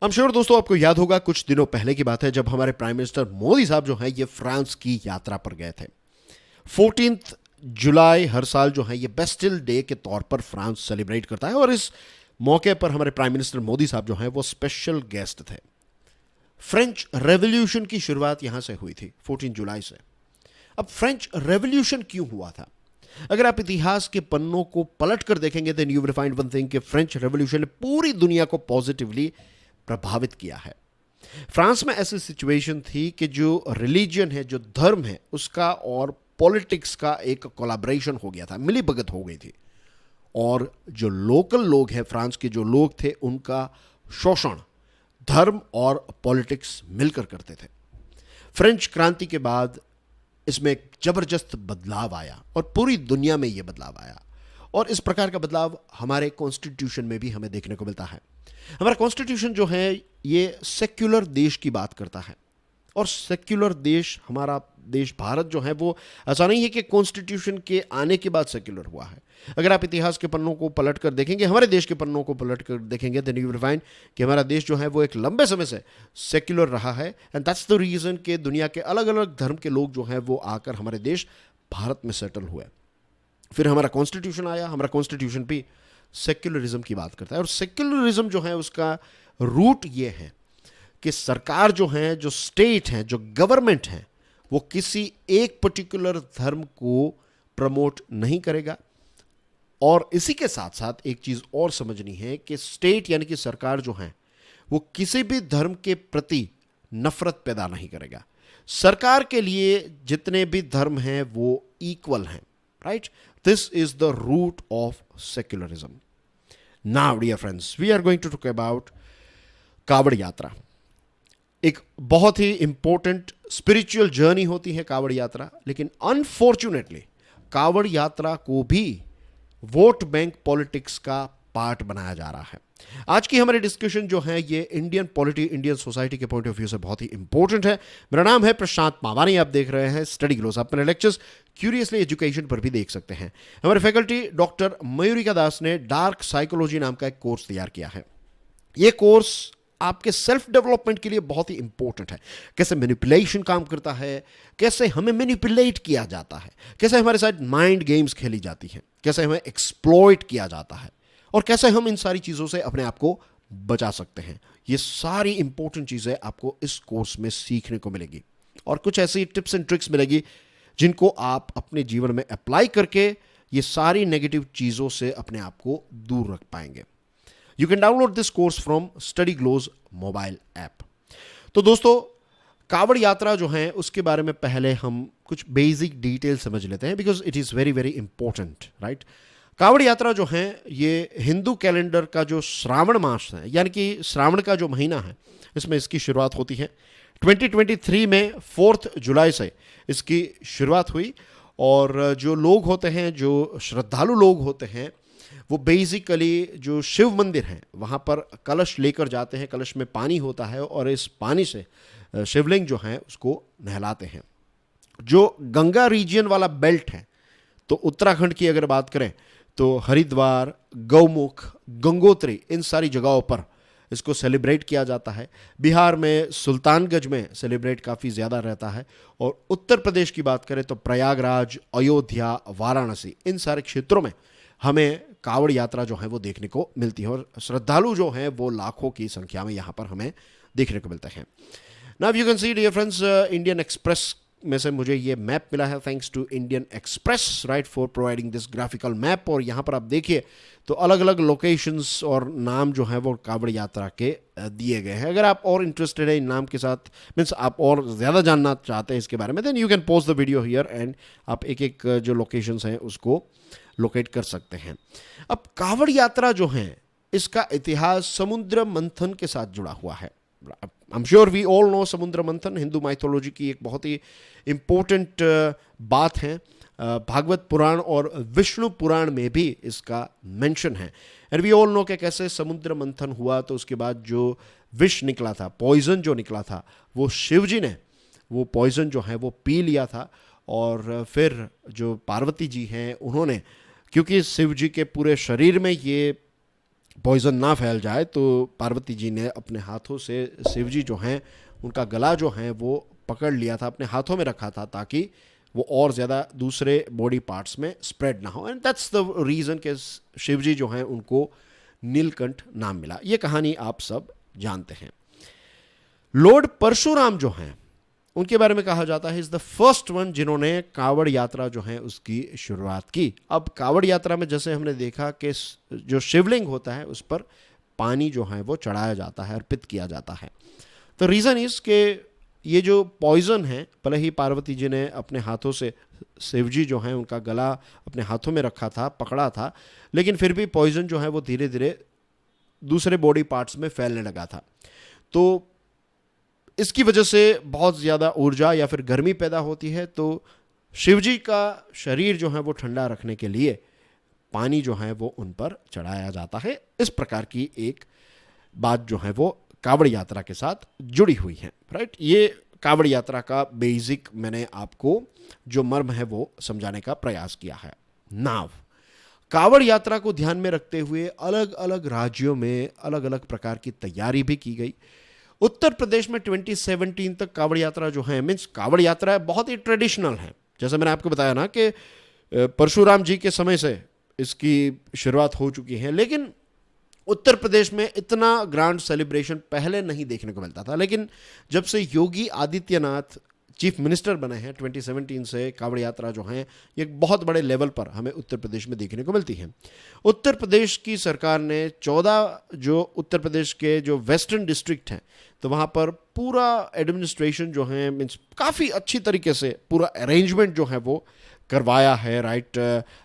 I'm sure दोस्तों आपको याद होगा कुछ दिनों पहले की बात है जब हमारे प्राइम मिनिस्टर मोदी साहब जो हैं ये फ्रांस की यात्रा पर गए थे। 14 जुलाई हर साल जो है ये बेस्टिल डे के तौर पर फ्रांस सेलिब्रेट करता है और इस मौके पर हमारे प्राइम मिनिस्टर मोदी साहब जो हैं वो स्पेशल गेस्ट थे। फ्रेंच रेवोल्यूशन की शुरुआत यहां से हुई थी 14 जुलाई से। अब फ्रेंच रेवोल्यूशन क्यों हुआ था? अगर आप इतिहास के पन्नों को पलट कर देखेंगे then you will find one thing कि फ्रेंच रेवोल्यूशन ने पूरी दुनिया को पॉजिटिवली प्रभावित किया है। फ्रांस में ऐसी सिचुएशन थी कि जो रिलीजन है, जो धर्म है, उसका और पॉलिटिक्स का एक कोलैबोरेशन हो गया था, मिलीभगत हो गई थी। और जो लोकल लोग हैं, फ्रांस के जो लोग थे, उनका शोषण धर्म और पॉलिटिक्स मिलकर करते थे। फ्रेंच क्रांति के बाद इसमें एक जबरदस्त बदलाव आया और पूरी दुनिया में यह बदलाव आया। और इस प्रकार का बदलाव हमारे कॉन्स्टिट्यूशन में भी हमें देखने को मिलता है। हमारा कॉन्स्टिट्यूशन जो है ये सेक्युलर देश की बात करता है और सेक्युलर देश, हमारा देश भारत जो है वो ऐसा नहीं है कि कॉन्स्टिट्यूशन के आने के बाद सेक्युलर हुआ है। अगर आप इतिहास के पन्नों को पलट कर देखेंगे, हमारे देश के पन्नों को पलट कर देखेंगे, देन यू विल फाइंड कि हमारा देश जो है वो एक लंबे समय से सेक्युलर रहा है। एंड दैट्स द रीज़न कि दुनिया के अलग अलग धर्म के लोग जो हैं वो आकर हमारे देश भारत में सेटल हुए। फिर हमारा कॉन्स्टिट्यूशन आया, हमारा कॉन्स्टिट्यूशन भी सेक्युलरिज्म की बात करता है। और सेक्युलरिज्म जो है उसका रूट ये है कि सरकार जो है, जो स्टेट है, जो गवर्नमेंट है, वो किसी एक पर्टिकुलर धर्म को प्रमोट नहीं करेगा। और इसी के साथ साथ एक चीज और समझनी है कि स्टेट यानी कि सरकार जो है वो किसी भी धर्म के प्रति नफरत पैदा नहीं करेगा। सरकार के लिए जितने भी धर्म हैं वो इक्वल हैं, right? This is the root of secularism. Now dear friends, we are going to talk about कावड़ यात्रा। एक बहुत ही इंपॉर्टेंट स्पिरिचुअल जर्नी होती है कावड़ यात्रा, लेकिन अनफॉर्चुनेटली कावड़ यात्रा को भी वोट बैंक पॉलिटिक्स का पार्ट बनाया जा रहा है। आज की हमारी डिस्कशन जो है ये इंडियन पॉलिटी, इंडियन सोसाइटी के पॉइंट ऑफ व्यू से बहुत ही इंपॉर्टेंट है। मेरा नाम है प्रशांत मावानी, आप देख रहे हैं स्टडी ग्लोस। आप मेरे लेक्चर्स क्यूरियसली एजुकेशन पर भी देख सकते हैं। हमारे फैकल्टी डॉक्टर मयूरिका दास ने डार्क साइकोलॉजी नाम का एक कोर्स तैयार किया है। यह कोर्स आपके सेल्फ डेवलपमेंट के लिए बहुत ही इंपॉर्टेंट है। कैसे मैनिपुलेशन काम करता है, कैसे हमें मैनिपुलेट किया जाता है, कैसे हमारे साथ माइंड गेम्स खेली जाती हैं, कैसे हमें एक्सप्लॉइट किया जाता है और कैसे हम इन सारी चीज़ों से अपने आप को बचा सकते हैं। ये सारी इंपॉर्टेंट चीज़ें आपको इस कोर्स में सीखने को मिलेगी और कुछ ऐसी टिप्स एंड ट्रिक्स मिलेगी जिनको आप अपने जीवन में अप्लाई करके ये सारी नेगेटिव चीज़ों से अपने आप को दूर रख पाएंगे। You can download this course from Study Glows mobile app. तो दोस्तों, कावड़ यात्रा जो है उसके बारे में पहले हम कुछ बेसिक डिटेल समझ लेते हैं because it is very very important, right? कावड़ यात्रा जो है ये हिंदू कैलेंडर का जो श्रावण मास है, यानी कि श्रावण का जो महीना है, इसमें इसकी शुरुआत होती है। 2023 में 4 जुलाई से इसकी शुरुआत हुई और जो लोग होते हैं, जो श्रद्धालु लोग होते हैं, वो बेसिकली जो शिव मंदिर हैं वहाँ पर कलश लेकर जाते हैं। कलश में पानी होता है और इस पानी से शिवलिंग जो है उसको नहलाते हैं। जो गंगा रीजन वाला बेल्ट है, तो उत्तराखंड की अगर बात करें तो हरिद्वार, गौमुख, गंगोत्री, इन सारी जगहों पर इसको सेलिब्रेट किया जाता है। बिहार में सुल्तानगंज में सेलिब्रेट काफ़ी ज़्यादा रहता है और उत्तर प्रदेश की बात करें तो प्रयागराज, अयोध्या, वाराणसी, इन सारे क्षेत्रों में हमें कावड़ यात्रा जो है वो देखने को मिलती है और श्रद्धालु जो हैं वो लाखों की संख्या में यहाँ पर हमें देखने को मिलते हैं। Now you can see dear friends, Indian Express में से मुझे ये मैप मिला है, thanks to Indian Express, right, for providing this graphical map. और यहाँ पर आप देखिए तो अलग अलग लोकेशंस और नाम जो है वो कावड़ यात्रा के दिए गए हैं। अगर आप और इंटरेस्टेड है इन नाम के साथ, मीन्स आप और ज़्यादा जानना चाहते हैं इसके बारे में, then you can pause the video here and आप एक एक जो लोकेशंस हैं उसको लोकेट कर सकते हैं। अब कावड़ यात्रा जो है इसका इतिहास समुद्र मंथन के साथ जुड़ा हुआ है। I am sure we all know Samudra Manthan Hindu mythology की एक बहुत ही इंपॉर्टेंट बात है। भागवत पुराण और विष्णु पुराण में भी इसका मेंशन है। एंड वी ऑल नो कि कैसे समुद्र मंथन हुआ तो उसके बाद जो विष निकला था, पॉइजन जो निकला था, वो शिव जी ने वो पॉइजन जो है वो पी लिया था। और फिर जो पार्वती जी हैं उन्होंने, क्योंकि शिव जी के पूरे शरीर में ये पॉइजन ना फैल जाए, तो पार्वती जी ने अपने हाथों से शिव जी जो हैं उनका गला जो है वो पकड़ लिया था, अपने हाथों में रखा था, ताकि वो और ज़्यादा दूसरे बॉडी पार्ट्स में स्प्रेड ना हो। एंड दैट्स द रीज़न कि शिव जी जो हैं उनको नीलकंठ नाम मिला। ये कहानी आप सब जानते हैं। लॉर्ड परशुराम जो हैं उनके बारे में कहा जाता है इज द फर्स्ट वन जिन्होंने कावड़ यात्रा जो है उसकी शुरुआत की। अब कावड़ यात्रा में जैसे हमने देखा कि जो शिवलिंग होता है उस पर पानी जो है वो चढ़ाया जाता है, अर्पित किया जाता है। तो रीज़न इज के ये जो पॉइजन है, भले ही पार्वती जी ने अपने हाथों से, शिव जी जो हैं उनका गला अपने हाथों में रखा था, पकड़ा था, लेकिन फिर भी पॉइजन जो है वो धीरे धीरे दूसरे बॉडी पार्ट्स में फैलने लगा था। तो इसकी वजह से बहुत ज़्यादा ऊर्जा या फिर गर्मी पैदा होती है। तो शिव जी का शरीर जो है वो ठंडा रखने के लिए पानी जो है वो उन पर चढ़ाया जाता है। इस प्रकार की एक बात जो है वो कावड़ यात्रा के साथ जुड़ी हुई है, राइट। ये कावड़ यात्रा का बेसिक मैंने आपको जो मर्म है वो समझाने का प्रयास किया है। नाव कावड़ यात्रा को ध्यान में रखते हुए अलग अलग राज्यों में अलग अलग प्रकार की तैयारी भी की गई। उत्तर प्रदेश में 2017 तक कावड़ यात्रा जो है, मीन्स कावड़ यात्रा बहुत ही ट्रेडिशनल है। जैसे मैंने आपको बताया ना कि परशुराम जी के समय से इसकी शुरुआत हो चुकी है, लेकिन उत्तर प्रदेश में इतना ग्रांड सेलिब्रेशन पहले नहीं देखने को मिलता था। लेकिन जब से योगी आदित्यनाथ चीफ मिनिस्टर बने हैं 2017 से, कावड़ यात्रा जो है ये एक बहुत बड़े लेवल पर हमें उत्तर प्रदेश में देखने को मिलती है। उत्तर प्रदेश की सरकार ने 14 जो उत्तर प्रदेश के जो वेस्टर्न डिस्ट्रिक्ट हैं, तो वहाँ पर पूरा एडमिनिस्ट्रेशन जो है, मीन्स काफ़ी अच्छी तरीके से पूरा अरेंजमेंट जो है वो करवाया है, राइट।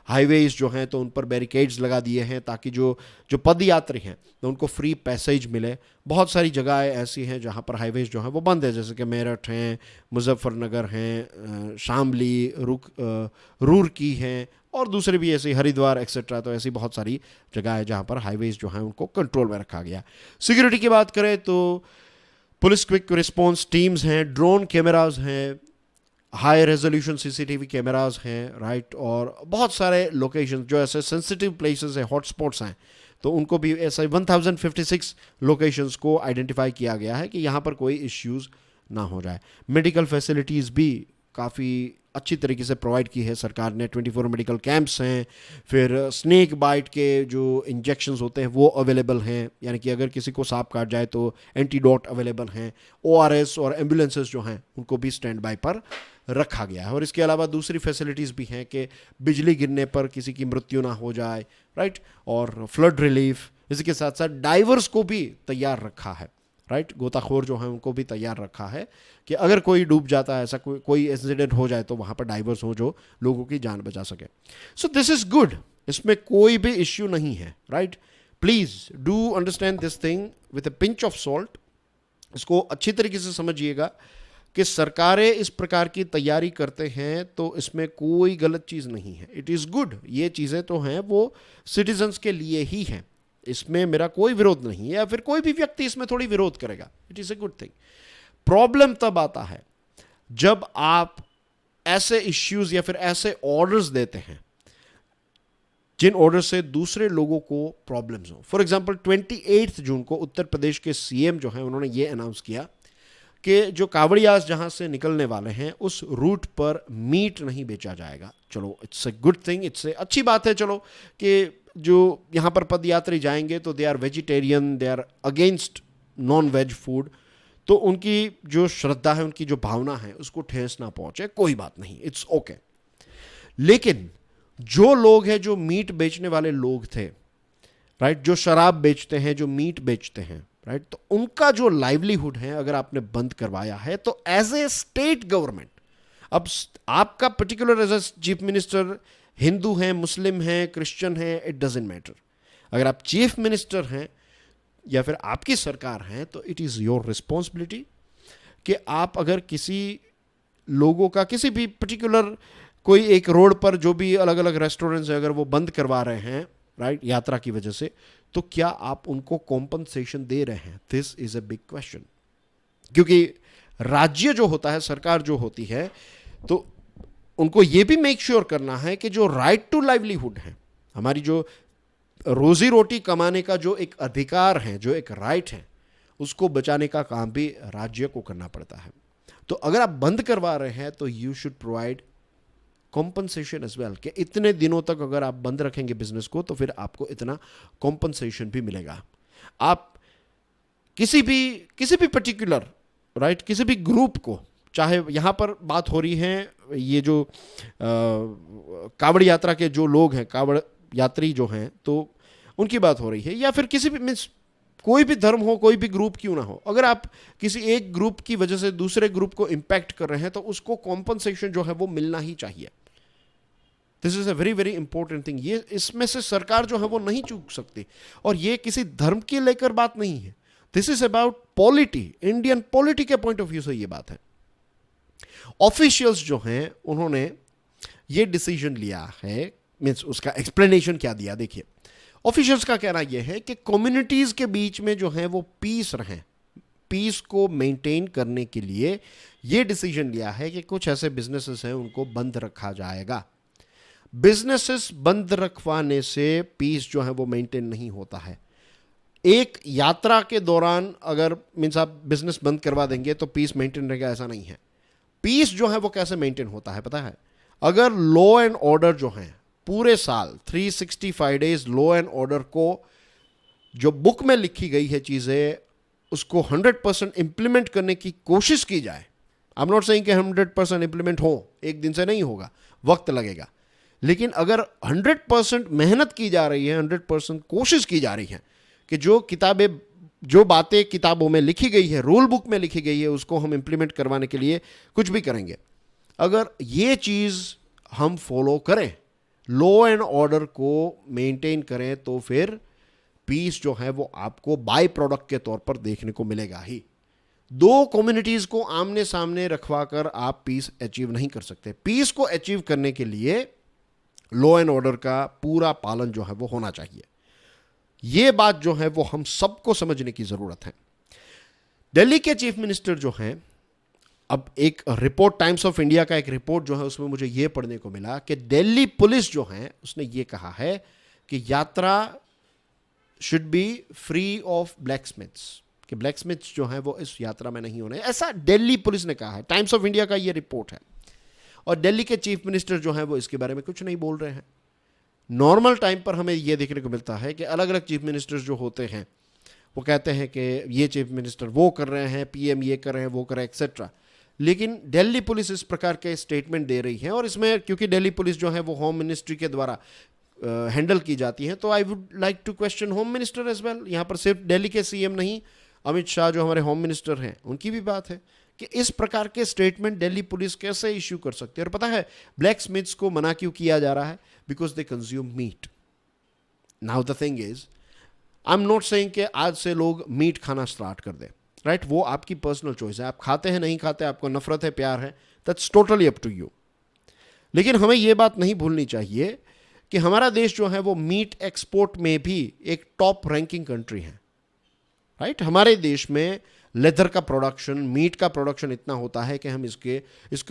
हाईवेज जो हैं तो उन पर बैरिकेड्स लगा दिए हैं ताकि जो जो पदयात्री हैं तो उनको फ्री पैसेज मिले। बहुत सारी जगहें ऐसी हैं जहाँ पर हाईवेज जो हैं वो बंद है, जैसे कि मेरठ हैं, मुजफ्फरनगर हैं, शामली, रूरकी हैं, और दूसरे भी ऐसे हरिद्वार एक्सेट्रा। तो ऐसी बहुत सारी जगह है जहाँ पर हाईवेज जो हैं उनको कंट्रोल में रखा गया। सिक्योरिटी की बात करें तो पुलिस क्विक रिस्पॉन्स टीम्स हैं, ड्रोन कैमराज हैं, हाई रेजोल्यूशन सीसीटीवी कैमराज हैं, राइट। और बहुत सारे लोकेशन जो ऐसे सेंसिटिव प्लेसेस हैं, हॉटस्पॉट्स हैं, तो उनको भी ऐसे 1056 लोकेशंस को आइडेंटिफाई किया गया है कि यहाँ पर कोई इश्यूज़ ना हो जाए। मेडिकल फैसिलिटीज़ भी काफ़ी अच्छी तरीके से प्रोवाइड की है सरकार ने। 24 मेडिकल कैंप्स हैं, फिर स्नेक बाइट के जो इंजेक्शंस होते हैं वो अवेलेबल हैं, यानी कि अगर किसी को सांप काट जाए तो एंटीडोट अवेलेबल हैं। ORS और एम्बुलेंसेस जो हैं उनको भी स्टैंड बाय पर रखा गया है। और इसके अलावा दूसरी फैसिलिटीज़ भी हैं कि बिजली गिरने पर किसी की मृत्यु ना हो जाए, राइट। और फ्लड रिलीफ, इसी के साथ साथ डाइवर्स को भी तैयार रखा है, राइट। गोताखोर जो हैं उनको भी तैयार रखा है कि अगर कोई डूब जाता है, ऐसा कोई इंसिडेंट हो जाए तो वहाँ पर डाइवर्स हो जो लोगों की जान बचा सके। सो दिस इज़ गुड, इसमें कोई भी इश्यू नहीं है, right. Please do understand this thing with a pinch of salt. इसको अच्छी तरीके से समझिएगा कि सरकारें इस प्रकार की तैयारी करते हैं तो इसमें कोई गलत चीज़ नहीं है। इट इज़ गुड, ये चीज़ें तो हैं वो सिटीजन्स के लिए ही हैं, इसमें मेरा कोई विरोध नहीं है, या फिर कोई भी व्यक्ति इसमें थोड़ी विरोध करेगा। It is a good thing. Problem तब आता है जब आप ऐसे इश्यूज या फिर ऐसे ऑर्डर्स देते हैं जिन ऑर्डर से दूसरे लोगों को प्रॉब्लम्स हो। फॉर एग्जांपल 28 जून को उत्तर प्रदेश के सीएम जो हैं उन्होंने ये अनाउंस किया कि जो कावड़ियाज जहां से निकलने वाले हैं उस रूट पर मीट नहीं बेचा जाएगा। चलो, it's a good thing, it's a अच्छी बात है। चलो कि जो यहाँ पर पदयात्री जाएंगे तो they are vegetarian, they are against non veg food, तो उनकी जो श्रद्धा है, उनकी जो भावना है उसको ठेस ना पहुंचे, कोई बात नहीं, इट्स ओके। लेकिन जो लोग हैं, जो मीट बेचने वाले लोग थे, राइट, जो शराब बेचते हैं, जो मीट बेचते हैं, राइट, तो उनका जो लाइवलीहुड है अगर आपने बंद करवाया है तो एज ए स्टेट गवर्नमेंट, अब आपका particular as a chief minister हिंदू हैं, मुस्लिम हैं, क्रिश्चियन हैं, इट डजेंट मैटर। अगर आप चीफ मिनिस्टर हैं या फिर आपकी सरकार है तो इट इज़ योर रिस्पॉन्सिबिलिटी कि आप अगर किसी लोगों का किसी भी पर्टिकुलर कोई एक रोड पर जो भी अलग अलग रेस्टोरेंट्स हैं अगर वो बंद करवा रहे हैं, राइट, यात्रा की वजह से, तो क्या आप उनको कॉम्पनसेशन दे रहे हैं? This is a big question. क्योंकि राज्य जो होता है, सरकार जो होती है, तो उनको ये भी मेक श्योर करना है कि जो राइट टू लाइवलीहुड है, हमारी जो रोजी रोटी कमाने का जो एक अधिकार है, जो एक राइट है, उसको बचाने का काम भी राज्य को करना पड़ता है। तो अगर आप बंद करवा रहे हैं तो you should provide compensation as well, कि इतने दिनों तक अगर आप बंद रखेंगे बिजनेस को तो फिर आपको इतना कॉम्पनसेशन भी मिलेगा। आप किसी भी पर्टिकुलर राइट, किसी भी ग्रुप को, चाहे यहां पर बात हो रही है ये जो कावड़ यात्रा के जो लोग हैं, कावड़ यात्री जो हैं, तो उनकी बात हो रही है, या फिर किसी भी मीन्स कोई भी धर्म हो, कोई भी ग्रुप क्यों ना हो, अगर आप किसी एक ग्रुप की वजह से दूसरे ग्रुप को इंपैक्ट कर रहे हैं तो उसको कॉम्पनसेशन जो है वो मिलना ही चाहिए। This is a very very important thing. ये इसमें से सरकार जो है वो नहीं चूक सकती, और ये किसी धर्म के लेकर बात नहीं है। This is about polity, Indian polity के पॉइंट ऑफ व्यू से ये बात है। ऑफिशियल्स जो हैं उन्होंने ये डिसीजन लिया है, मीन्स उसका एक्सप्लेनेशन क्या दिया, देखिए ऑफिशियल्स का कहना यह है कि कम्युनिटीज के बीच में जो है वो पीस रहें, पीस को मेंटेन करने के लिए ये डिसीजन लिया है कि कुछ ऐसे बिजनेसेस हैं उनको बंद रखा जाएगा। बिजनेसेस बंद रखवाने से पीस जो है वो मेंटेन नहीं होता है। एक यात्रा के दौरान अगर मीन्स आप बिजनेस बंद करवा देंगे तो पीस मेंटेन रहेगा, ऐसा नहीं है। पीस जो है वो कैसे मेंटेन होता है पता है? अगर लॉ एंड ऑर्डर जो है पूरे साल 365 डेज लॉ एंड ऑर्डर को जो बुक में लिखी गई है चीज़ें उसको 100% इंप्लीमेंट करने की कोशिश की जाए। आई एम नॉट सेइंग कि 100% इंप्लीमेंट हो, एक दिन से नहीं होगा, वक्त लगेगा, लेकिन अगर 100% मेहनत की जा रही है, 100% कोशिश की जा रही है कि जो बातें किताबों में लिखी गई है, रूल बुक में लिखी गई है, उसको हम इंप्लीमेंट करवाने के लिए कुछ भी करेंगे। अगर ये चीज़ हम फॉलो करें, लॉ एंड ऑर्डर को मेंटेन करें, तो फिर पीस जो है वो आपको बाय प्रोडक्ट के तौर पर देखने को मिलेगा ही। दो कम्युनिटीज को आमने सामने रखवा कर आप पीस अचीव नहीं कर सकते। पीस को अचीव करने के लिए लॉ एंड ऑर्डर का पूरा पालन जो है वो होना चाहिए। ये बात जो है वो हम सबको समझने की जरूरत है। दिल्ली के चीफ मिनिस्टर जो हैं, अब एक रिपोर्ट, टाइम्स ऑफ इंडिया का एक रिपोर्ट जो है उसमें मुझे ये पढ़ने को मिला कि दिल्ली पुलिस जो है उसने ये कहा है कि यात्रा शुड बी फ्री ऑफ ब्लैकस्मिथ्स, कि ब्लैकस्मिथ्स जो है वो इस यात्रा में नहीं होने, ऐसा दिल्ली पुलिस ने कहा है। टाइम्स ऑफ इंडिया का ये रिपोर्ट है, और दिल्ली के चीफ मिनिस्टर जो है वो इसके बारे में कुछ नहीं बोल रहे हैं। नॉर्मल टाइम पर हमें यह देखने को मिलता है कि अलग अलग चीफ मिनिस्टर्स जो होते हैं वो कहते हैं कि ये चीफ मिनिस्टर वो कर रहे हैं, पीएम ये कर रहे हैं, वो कर रहे हैं, एक्सेट्रा। लेकिन दिल्ली पुलिस इस प्रकार के स्टेटमेंट दे रही है, और इसमें क्योंकि दिल्ली पुलिस जो है वो होम मिनिस्ट्री के द्वारा हैंडल की जाती है, तो I would like to question home minister as well. यहाँ पर सिर्फ दिल्ली के सीएम नहीं, अमित शाह जो हमारे होम मिनिस्टर हैं उनकी भी बात है कि इस प्रकार के स्टेटमेंट दिल्ली पुलिस कैसे इश्यू कर सकती है। और पता है ब्लैक स्मिथ्स को मना क्यों किया जा रहा है? Because they consume meat. Now the thing is, I am not saying कि आज से लोग मीट खाना स्टार्ट कर दें, राइट? वो आपकी पर्सनल चॉइस है, आप खाते हैं नहीं खाते, आपको नफरत है प्यार है, that's totally up to you. लेकिन हमें यह बात नहीं भूलनी चाहिए कि हमारा देश जो है वो मीट एक्सपोर्ट में भी एक टॉप रैंकिंग कंट्री है, राइट? हमारे देश में लेदर का प्रोडक्शन, मीट का प्रोडक्शन इतना होता है कि हम इसके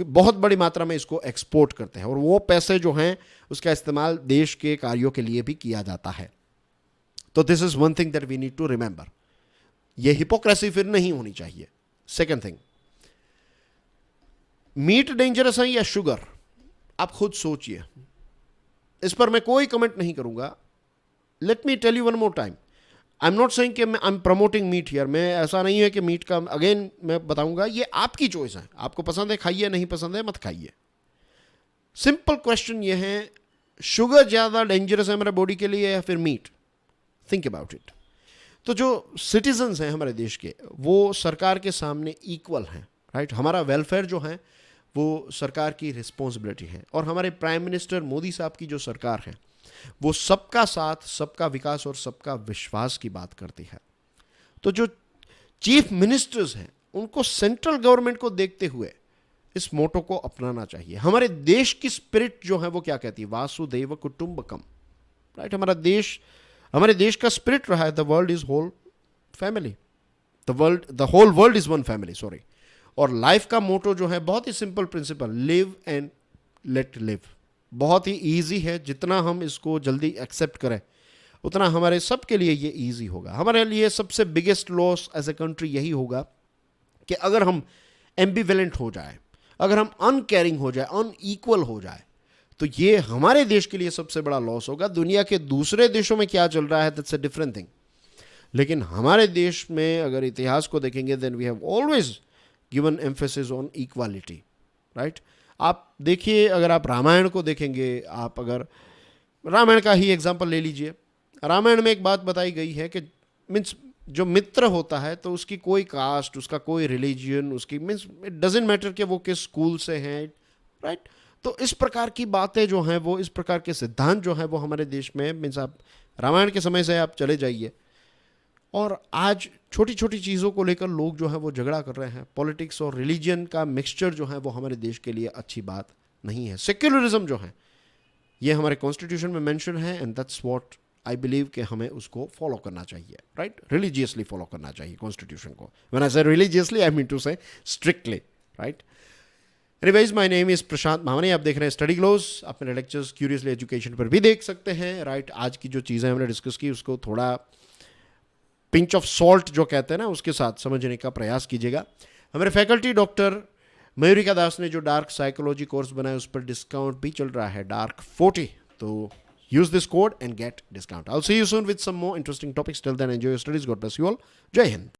बहुत बड़ी मात्रा में इसको एक्सपोर्ट करते हैं, और वो पैसे जो हैं उसका इस्तेमाल देश के कार्यों के लिए भी किया जाता है। तो this is one thing that we need to remember. ये हिपोक्रेसी फिर नहीं होनी चाहिए। सेकेंड थिंग, मीट डेंजरस है या शुगर? आप खुद सोचिए, इस पर मैं कोई कमेंट नहीं करूंगा। Let me tell you one more time, I am not saying कि I am promoting meat here. मैं ऐसा नहीं है कि मीट का, अगेन मैं बताऊंगा, ये आपकी चॉइस है, आपको पसंद है खाइए, नहीं पसंद है मत खाइए। सिंपल क्वेश्चन ये है, शुगर ज़्यादा डेंजरस है हमारे बॉडी के लिए या फिर मीट? Think about it. तो जो सिटीजन्स हैं हमारे देश के, वो सरकार के सामने इक्वल हैं, राइट? हमारा वेलफेयर जो है वो सरकार की रिस्पॉन्सिबिलिटी है, और हमारे प्राइम मिनिस्टर मोदी साहब की जो सरकार है वो सबका साथ, सबका विकास और सबका विश्वास की बात करती है। तो जो चीफ मिनिस्टर्स हैं उनको सेंट्रल गवर्नमेंट को देखते हुए इस मोटो को अपनाना चाहिए। हमारे देश की स्पिरिट जो है वो क्या कहती है? वासुदेव कुटुंबकम, राइट? हमारे देश का स्पिरिट रहा है the world is whole family, the whole world is one family, sorry. और लाइफ का मोटो जो है बहुत ही simple principle, live and let live. बहुत ही ईजी है, जितना हम इसको जल्दी एक्सेप्ट करें उतना हमारे सबके लिए ये ईजी होगा। हमारे लिए सबसे biggest loss as a country यही होगा कि अगर हम एम्बिवेलेंट हो जाए, अगर हम अनकेयरिंग हो जाए, अनईक्वल हो जाए, तो ये हमारे देश के लिए सबसे बड़ा लॉस होगा। दुनिया के दूसरे देशों में क्या चल रहा है, दैट्स अ डिफरेंट थिंग। लेकिन हमारे देश में अगर इतिहास को देखेंगे, then we have always given emphasis on equality, right. आप देखिए, अगर आप रामायण को देखेंगे, आप अगर रामायण का ही एग्जाम्पल ले लीजिए, रामायण में एक बात बताई गई है कि मीन्स जो मित्र होता है तो उसकी कोई कास्ट, उसका कोई रिलीजन, उसकी मीन्स इट डजेंट मैटर कि वो किस स्कूल से हैं, राइट। तो इस प्रकार की बातें जो हैं वो, इस प्रकार के सिद्धांत जो हैं वो हमारे देश में, मीन्स आप रामायण के समय से आप चले जाइए और आज छोटी छोटी चीज़ों को लेकर लोग जो हैं वो झगड़ा कर रहे हैं। पॉलिटिक्स और रिलीजन का मिक्सचर जो है वो हमारे देश के लिए अच्छी बात नहीं है। सेक्युलरिज्म जो है ये हमारे कॉन्स्टिट्यूशन में मेंशन है, and that's what I believe कि हमें उसको फॉलो करना चाहिए, राइट। रिलीजियसली फॉलो करना चाहिए कॉन्स्टिट्यूशन को। When I say religiously, I mean to say strictly, right. Anyways, my name is Prashant Mavani, आप देख रहे हैं स्टडी ग्लोज। आप मेरे लेक्चर्स क्यूरियसली एजुकेशन पर भी देख सकते हैं, राइट। आज की जो चीज़ें हमने डिस्कस की उसको थोड़ा पिंच ऑफ सॉल्ट जो कहते हैं ना, उसके साथ समझने का प्रयास कीजिएगा। हमारे फैकल्टी डॉक्टर मयूरिका दास ने जो डार्क साइकोलॉजी कोर्स बनाया उस पर डिस्काउंट भी चल रहा है, डार्क 40। तो use this code and get discount. I will see you soon with some more interesting topics. Till then enjoy your studies. God bless you all. Jai Hind.